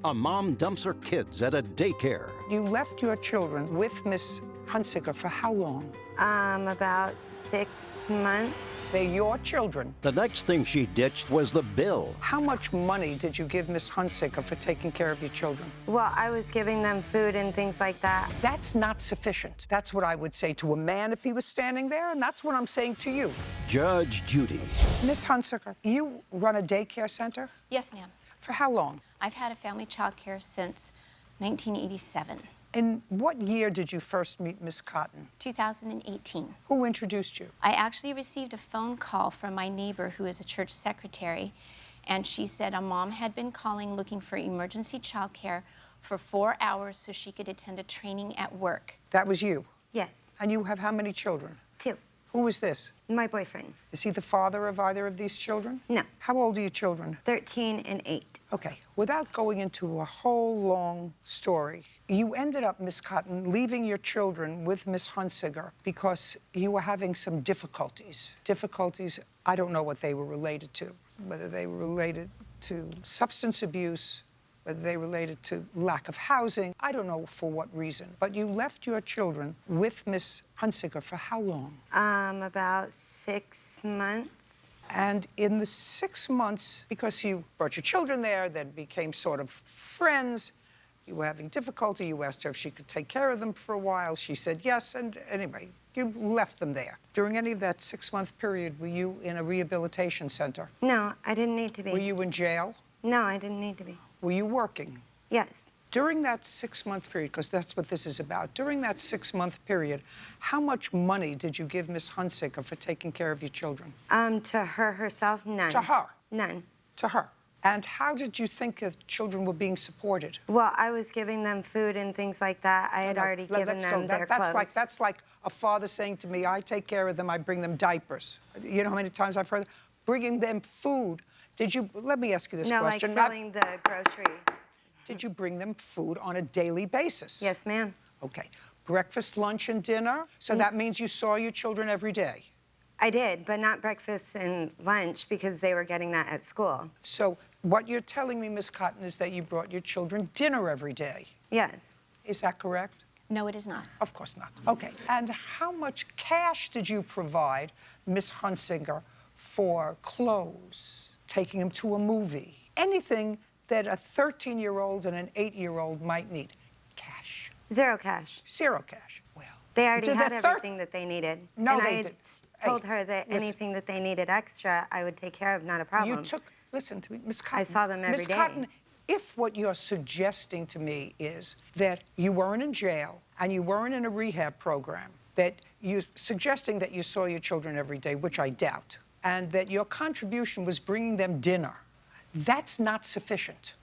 A mom dumps her kids at a daycare. You left your children with Miss Hunsicker for how long? About 6 months. They're your children. The next thing she ditched was the bill. How much money did you give Miss Hunsicker for taking care of your children? Well, I was giving them food and things like that. That's not sufficient. That's what I would say to a man if he was standing there, and that's what I'm saying to you. Judge Judy. Miss Hunsicker, you run a daycare center? Yes, ma'am. For how long? I've had a family child care since 1987. In what year did you first meet Miss Cotton? 2018. Who introduced you? I actually received a phone call from my neighbor who is a church secretary, and she said a mom had been calling looking for emergency child care for 4 hours so she could attend a training at work. That was you? Yes. And you have how many children? 2. Who is this? My boyfriend. Is he the father of either of these children? No. How old are your children? 13 and 8. Okay, without going into a whole long story, you ended up, Miss Cotton, leaving your children with Miss Hunsicker because you were having some difficulties. Difficulties, I don't know what they were related to, whether they were related to substance abuse, whether they related to lack of housing. I don't know for what reason, but you left your children with Miss Hunsicker for how long? About 6 months. And in the 6 months, because you brought your children there, then became sort of friends, you were having difficulty, you asked her if she could take care of them for a while, she said yes, and anyway, you left them there. During any of that 6-month period, were you in a rehabilitation center? No, I didn't need to be. Were you in jail? No, I didn't need to be. Were you working? Yes. During that 6-month period, because that's what this is about, during that 6-month period, how much money did you give Miss Hunsicker for taking care of your children? To her herself, none. To her? None. To her. And how did you think the children were being supported? Well, I was giving them food and things like that. I had already given them their clothes. That's like a father saying to me, I take care of them, I bring them diapers. You know how many times I've heard that? Bringing them food. Did you, let me ask you this question. No, like filling the grocery. Did you bring them food on a daily basis? Yes, ma'am. Okay. Breakfast, lunch, and dinner? So that means you saw your children every day? I did, but not breakfast and lunch because they were getting that at school. So what you're telling me, Miss Cotton, is that you brought your children dinner every day? Yes. Is that correct? No, it is not. Of course not. Okay. And how much cash did you provide Miss Hunsicker for clothes, taking them to a movie, anything that a 13-year-old and an 8-year-old might need? Cash. Zero cash. Zero cash. Well, they already had everything that they needed. No, and they I had told her that anything that they needed extra, I would take care of, not a problem. You took, listen to me, Miss Cotton. I saw them every day. Miss Cotton, if what you're suggesting to me is that you weren't in jail and you weren't in a rehab program, that you're suggesting that you saw your children every day, which I doubt, and that your contribution was bringing them dinner, that's not sufficient.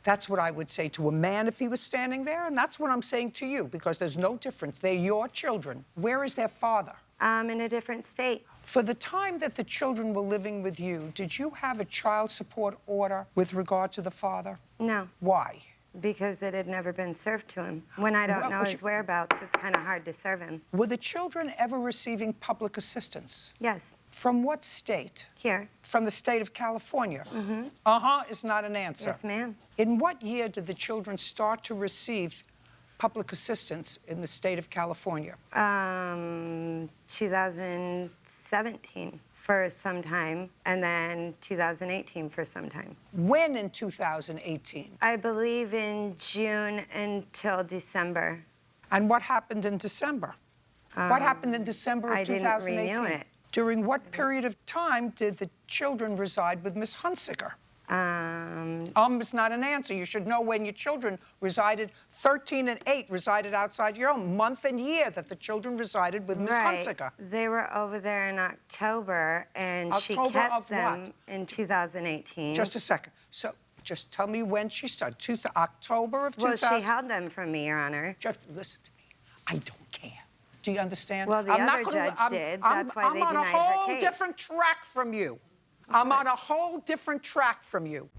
That's what I would say to a man if he was standing there, and that's what I'm saying to you, because there's no difference. They're your children. Where is their father? In a different state. For the time that the children were living with you, did you have a child support order with regard to the father? No. Why? Because it had never been served to him. When I don't know his whereabouts, it's kind of hard to serve him. Were the children ever receiving public assistance? Yes. From what state? Here. From the state of California? Is not an answer. Yes, ma'am. In what year did the children start to receive public assistance in the state of California? 2017 for some time, and then 2018 for some time. When in 2018? I believe in June until December. And what happened in December? What happened in December of 2018? I didn't renew it. During what period of time did the children reside with Miss Hunsicker? Is not an answer. You should know when your children resided. 13 and 8 resided outside your home. Month and year that the children resided with Miss Hunsicker. They were over there in October, and she kept them in 2018. Just a second. So just tell me when she started. October of 2000? Well, she held them from me, Your Honor. Just listen to me. I don't care. Do you understand? Well, the other judge did. That's why they denied her case. I'm on a whole different track from you. I'm on a whole different track from you.